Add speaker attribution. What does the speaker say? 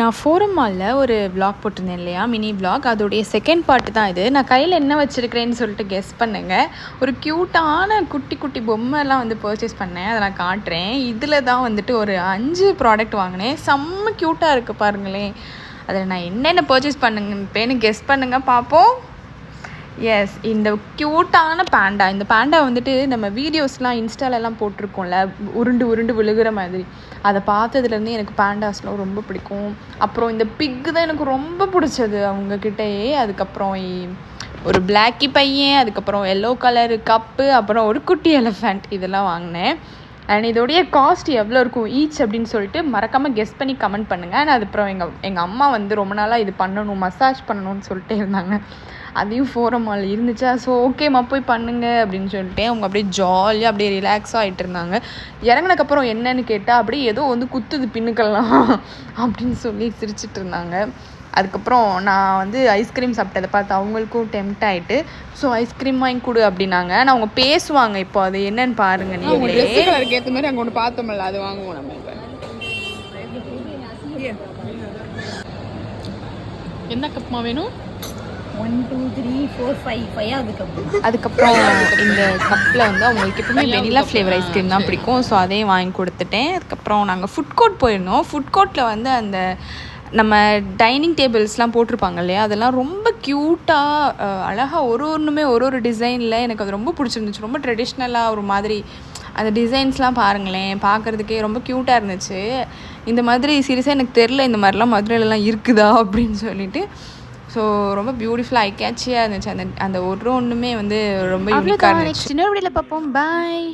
Speaker 1: நான் ஃபோரம் மாலில் ஒரு விளாக் போட்டிருந்தேன் இல்லையா, மினி விளாக். அதோடைய செகண்ட் பார்ட்டு தான் இது. நான் கையில் என்ன வச்சுருக்கிறேன்னு சொல்லிட்டு கெஸ் பண்ணுங்கள். ஒரு க்யூட்டான குட்டி குட்டி பொம்மைலாம் வந்து பர்ச்சேஸ் பண்ணேன், அதை நான் காட்டுறேன். இதில் தான் வந்துட்டு ஒரு 5 ப்ராடக்ட் வாங்கினேன். செம்ம க்யூட்டாக இருக்குது பாருங்களேன். அதில் நான் என்னென்ன பர்ச்சேஸ் பண்ணுங்கன்னு கெஸ் பண்ணுங்கள் பார்ப்போம். எஸ், இந்த க்யூட்டான பேண்டா. இந்த பேண்டா வந்துட்டு நம்ம வீடியோஸ்லாம் இன்ஸ்டாலெல்லாம் போட்டிருக்கோம்ல, உருண்டு உருண்டு விழுகிற மாதிரி. அதை பார்த்ததுலேருந்து எனக்கு பேண்டாஸ்லாம் ரொம்ப பிடிக்கும். அப்புறம் இந்த பிக்கு தான் எனக்கு ரொம்ப பிடிச்சது அவங்கக்கிட்டேயே. அதுக்கப்புறம் ஒரு பிளாக்கி பையன், அதுக்கப்புறம் எல்லோ கலரு கப்பு, அப்புறம் ஒரு குட்டி எலிஃபண்ட், இதெல்லாம் வாங்கினேன். அண்ட் இதோடைய காஸ்ட் எவ்வளோ இருக்கும் ஈச் அப்படின்னு சொல்லிட்டு மறக்காமல் கெஸ் பண்ணி கமெண்ட் பண்ணுங்கள். அண்ட் அதுக்கப்புறம் எங்கள் அம்மா வந்து ரொம்ப நாளாக இது பண்ணணும், மசாஜ் பண்ணணும்னு சொல்லிட்டு இருந்தாங்க. அதையும் ஃபோரம் மால் இருந்துச்சா, ஸோ ஓகேம்மா போய் பண்ணுங்க அப்படின்னு சொல்லிட்டு அவங்க அப்படியே ஜாலியாக அப்படியே ரிலாக்ஸாக ஆகிட்டு இருந்தாங்க. இறங்கினக்கப்புறம் என்னன்னு கேட்டால் அப்படியே ஏதோ வந்து குத்துது பின்னுக்கெல்லாம் அப்படின்னு சொல்லி சிரிச்சிட்டு இருந்தாங்க. அதுக்கப்புறம் நான் வந்து ஐஸ்கிரீம் சாப்பிட்டதை பார்த்து அவங்களுக்கும் டெம்ட் ஆகிட்டு, ஸோ ஐஸ்கிரீம் வாங்கி கொடு அப்படின்னாங்க. ஆனால் அவங்க பேசுவாங்க, இப்போ அது என்னன்னு பாருங்க நீங்களே.
Speaker 2: ஏற்ற மாதிரி அங்கே ஒன்று பார்த்தோம்ல, அது வாங்குவோம் நம்ம. என்ன கப்மா வேணும்?
Speaker 3: 1 2 3 4 5 5 கப்.
Speaker 1: அதுக்கப்புறம் இந்த கப்பில் வந்து அவங்களுக்கு எப்பவுமே வெனிலா ஃப்ளேவர் ஐஸ்கிரீம் தான் பிடிக்கும், ஸோ அதையும் வாங்கி கொடுத்துட்டேன். அதுக்கப்புறம் நாங்கள் ஃபுட் கோர்ட் போயிருந்தோம். ஃபுட் கோர்ட்டில் வந்து அந்த நம்ம டைனிங் டேபிள்ஸ்லாம் போட்டிருப்பாங்க இல்லையா, அதெல்லாம் ரொம்ப க்யூட்டாக அழகாக ஒன்றுமே ஒரு டிசைனில் எனக்கு அது ரொம்ப பிடிச்சிருந்துச்சு. ரொம்ப ட்ரெடிஷ்னலாக ஒரு மாதிரி அந்த டிசைன்ஸ்லாம் பாருங்களேன், பார்க்குறதுக்கே ரொம்ப க்யூட்டாக இருந்துச்சு. இந்த மாதிரி சீரியஸாக எனக்கு தெரில இந்த மாதிரிலாம் மதுரையிலலாம் இருக்குதா அப்படின்னு சொல்லிட்டு. ஸோ ரொம்ப பியூட்டிஃபுல்லாக ஐ கேட்சியாக இருந்துச்சு. அந்த ஒன்றுமே வந்து ரொம்ப யூனிக்காக இருந்துச்சு.
Speaker 3: சின்ன வீடியோவில் பார்ப்போம். பாய்.